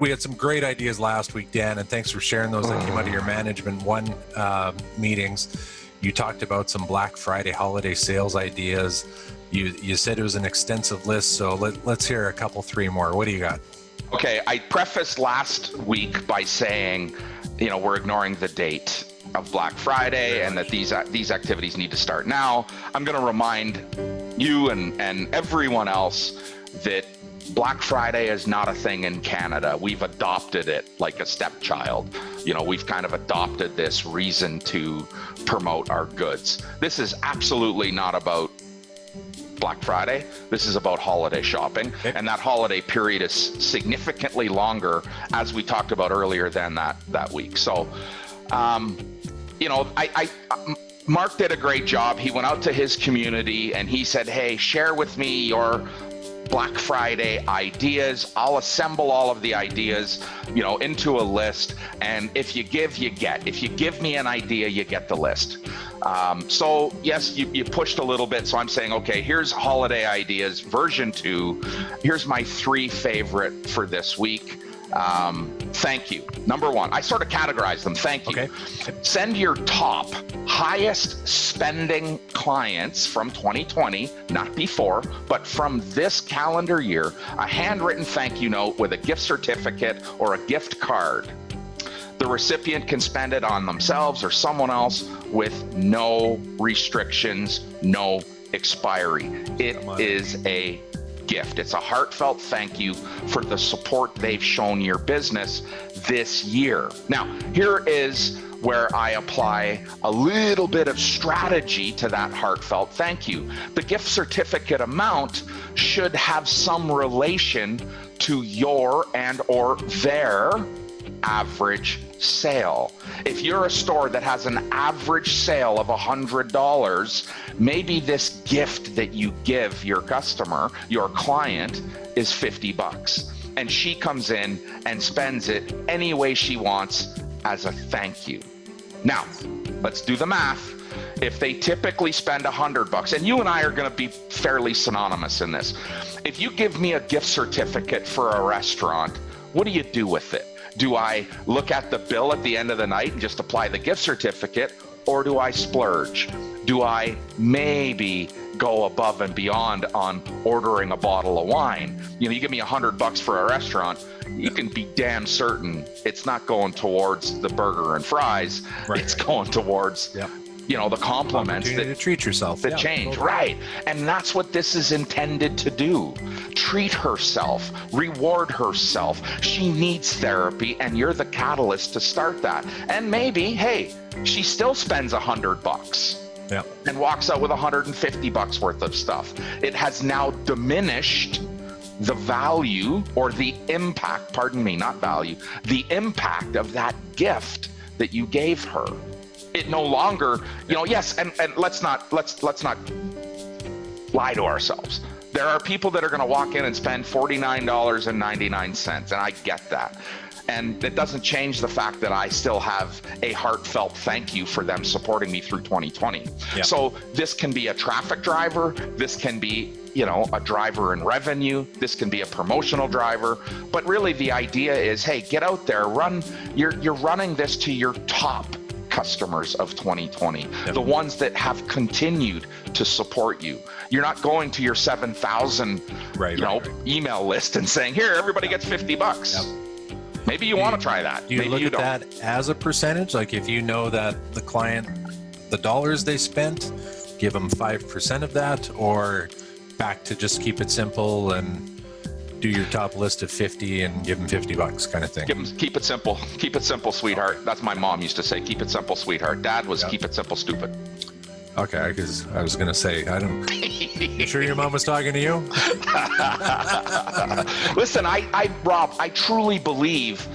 we had some great ideas last week, Dan, and thanks for sharing those that came out of your management one meetings. You talked about some Black Friday holiday sales ideas. You said it was an extensive list, so let's hear a couple, three more. What do you got? Okay, I prefaced last week by saying, we're ignoring the date of Black Friday and that these activities need to start now. I'm going to remind you and everyone else that Black Friday is not a thing in Canada. We've adopted it like a stepchild. We've kind of adopted this reason to promote our goods. This is absolutely not about Black Friday. This is about holiday shopping. Okay. And that holiday period is significantly longer, as we talked about earlier, than that week. So, Mark did a great job. He went out to his community and he said, hey, share with me your Black Friday ideas. I'll assemble all of the ideas, into a list. And if you give, you get. If you give me an idea, you get the list. So yes, you pushed a little bit. So I'm saying, okay, here's holiday ideas, version 2. Here's my 3 favorite for this week. Thank you. Number 1, I sort of categorize them. Thank you. Okay. Send your top highest spending clients from 2020, not before, but from this calendar year, a handwritten thank you note with a gift certificate or a gift card. The recipient can spend it on themselves or someone else with no restrictions, no expiry. It is a gift. It's a heartfelt thank you for the support they've shown your business this year. Now, here is where I apply a little bit of strategy to that heartfelt thank you. The gift certificate amount should have some relation to your and or their average sale. If you're a store that has an average sale of $100, maybe this gift that you give your customer, your client, is $50. And she comes in and spends it any way she wants as a thank you. Now, let's do the math. If they typically spend $100, and you and I are going to be fairly synonymous in this. If you give me a gift certificate for a restaurant, what do you do with it? Do I look at the bill at the end of the night and just apply the gift certificate, or do I splurge? Do I maybe go above and beyond on ordering a bottle of wine? You give me $100 for a restaurant, you can be damn certain it's not going towards the burger and fries. Right. It's going towards the compliments to treat yourself. The change, right? And that's what this is intended to do. Treat herself, reward herself. She needs therapy, and you're the catalyst to start that. And maybe, hey, she still spends $100 and walks out with $150 worth of stuff. It has now diminished the value or the impact, not value, the impact of that gift that you gave her. It no longer, yes, and let's not lie to ourselves. There are people that are going to walk in and spend $49.99, and I get that. And it doesn't change the fact that I still have a heartfelt thank you for them supporting me through 2020. Yeah. So this can be a traffic driver. This can be, a driver in revenue. This can be a promotional driver. But really the idea is, hey, get out there, you're running this to your top customers of 2020, the ones that have continued to support you. You're not going to your 7,000 email list and saying, here, everybody gets $50. Maybe you want to try that. Do you look at that as a percentage? Like if you know that the client, the dollars they spent, give them 5% of that, or back to just keep it simple and do your top list of 50 and give them $50 kind of thing? Keep it simple. Keep it simple, sweetheart. Okay. That's my mom used to say, keep it simple, sweetheart. Dad was keep it simple, stupid. Okay, because I was going to say, you sure your mom was talking to you? Listen, Rob, I truly believe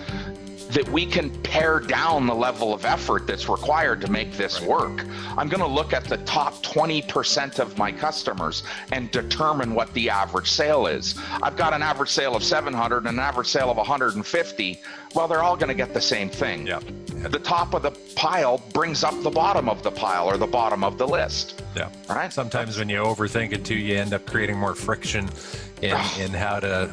that we can pare down the level of effort that's required to make this work. I'm going to look at the top 20% of my customers and determine what the average sale is. I've got an average sale of 700 and an average sale of 150. Well, they're all going to get the same thing. Yep. The top of the pile brings up the bottom of the pile or the bottom of the list. Yeah. Right. Sometimes when you overthink it too, you end up creating more friction in how to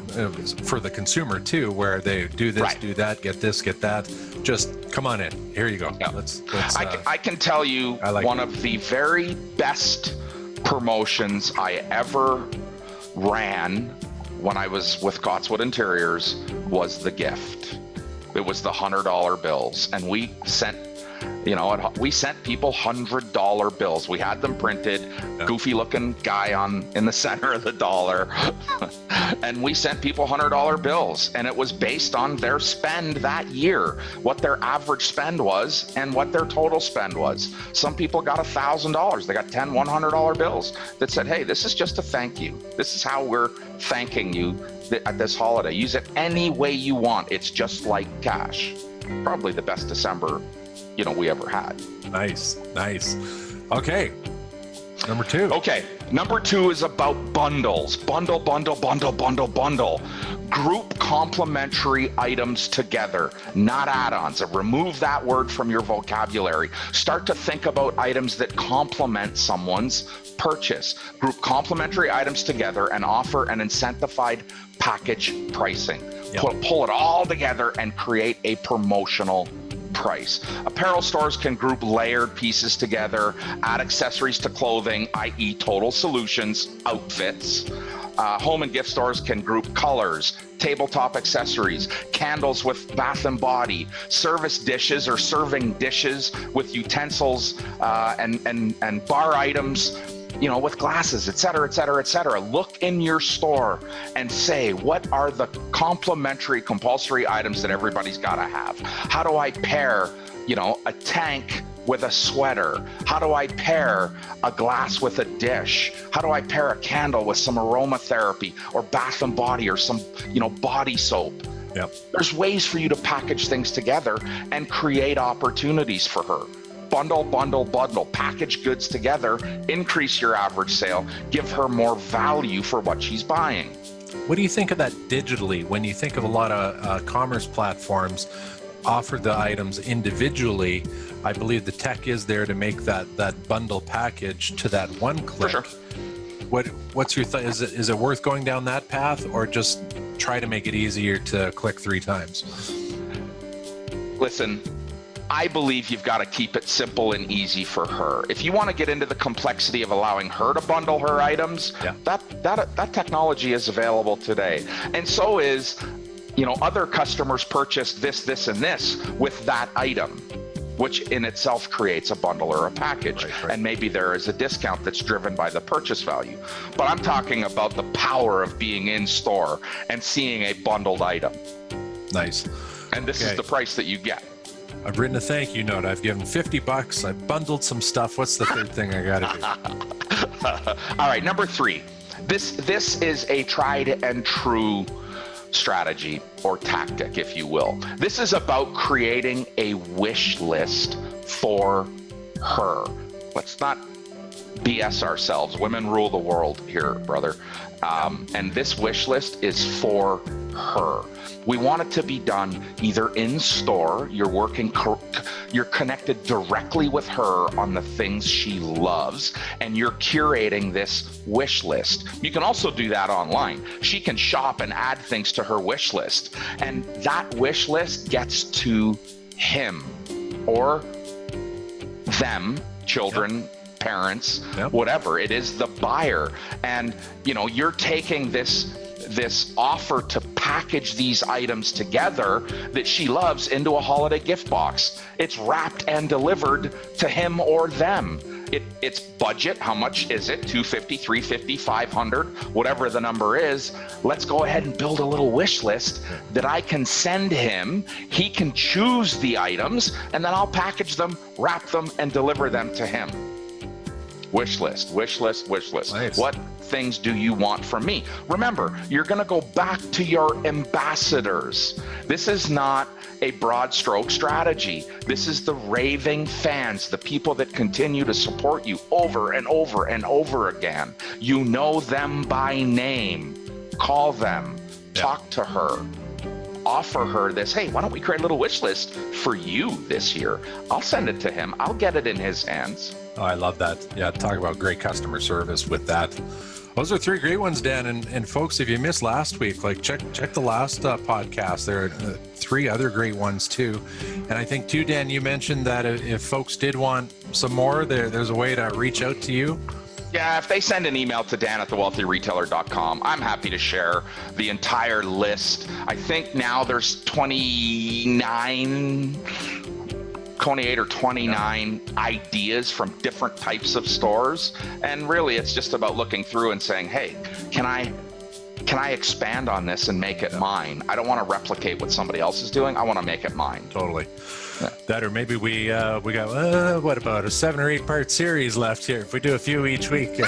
for the consumer too, where they do this, Right. do that, get this, get that. Just come on in. Here you go. Yeah. Let's I can tell you I like one it. of the very best promotions I ever ran when I was with Cotswood Interiors was the gift. It was the $100 bills, and we sent people $100 bills. We had them printed, goofy looking guy in the center of the dollar, and we sent people $100 bills, and it was based on their spend that year, what their average spend was and what their total spend was. Some people got $1,000. They got 10 $100 bills that said, hey, this is just a thank you. This is how we're thanking you at this holiday. Use it any way you want. It's just like cash. Probably the best December we ever had. Nice. Okay. Number 2. Okay. Number 2 is about bundles. Bundle. Group complementary items together, not add-ons. Remove that word from your vocabulary. Start to think about items that complement someone's purchase. Group complementary items together and offer an incentivized package pricing. Yep. Pull it all together and create a promotional price. Apparel stores can group layered pieces together, add accessories to clothing, i.e. total solutions, outfits. Home and gift stores can group colors, tabletop accessories, candles with bath and body, service dishes or serving dishes with utensils and bar items, with glasses, et cetera. Look in your store and say, what are the complementary, compulsory items that everybody's got to have? How do I pair, a tank with a sweater? How do I pair a glass with a dish? How do I pair a candle with some aromatherapy or bath and body or some, body soap? Yep. There's ways for you to package things together and create opportunities for her. Bundle, package goods together, increase your average sale, give her more value for what she's buying. What do you think of that digitally? When you think of a lot of commerce platforms offer the items individually, I believe the tech is there to make that bundle package to that one click. For sure. What's your thought? Is it worth going down that path, or just try to make it easier to click 3 times? Listen, I believe you've got to keep it simple and easy for her. If you want to get into the complexity of allowing her to bundle her items, that technology is available today. And so is, other customers purchased this, and this with that item, which in itself creates a bundle or a package. Right. And maybe there is a discount that's driven by the purchase value. But I'm talking about the power of being in store and seeing a bundled item. Nice. And this is the price that you get. I've written a thank you note. I've given $50. I've bundled some stuff. What's the third thing I got to do? All right, number 3. This is a tried and true strategy or tactic, if you will. This is about creating a wish list for her. Let's not BS ourselves. Women rule the world here, brother. And this wish list is for her. We want it to be done either in store, you're connected directly with her on the things she loves, and you're curating this wish list. You can also do that online. She can shop and add things to her wish list, and that wish list gets to him or them, children, parents, whatever. It is the buyer. And, you're taking this offer to package these items together that she loves into a holiday gift box. It's wrapped and delivered to him or them. It's budget. How much is it? $250, $350, $500, whatever the number is. Let's go ahead and build a little wish list that I can send him. He can choose the items, and then I'll package them, wrap them, and deliver them to him. Wish list. Nice. What things do you want from me? Remember, you're going to go back to your ambassadors. This is not a broad stroke strategy. This is the raving fans, the people that continue to support you over and over and over again. You know them by name. Call them. Talk to her. Offer her this, hey, why don't we create a little wish list for you this year? I'll send it to him. I'll get it in his hands. Oh, I love that. Yeah, talk about great customer service with that. Those are three great ones, Dan. And folks, if you missed last week, like check the last podcast. There are three other great ones too. And I think too, Dan, you mentioned that if folks did want some more, there's a way to reach out to you. Yeah, if they send an email to dan@thewealthyretailer.com, I'm happy to share the entire list. I think now there's 28 or 29 ideas from different types of stores. And really, it's just about looking through and saying, hey, can I expand on this and make it mine? I don't want to replicate what somebody else is doing. I want to make it mine. Totally. Yeah. That, or maybe we got what about a 7 or 8 part series left here if we do a few each week.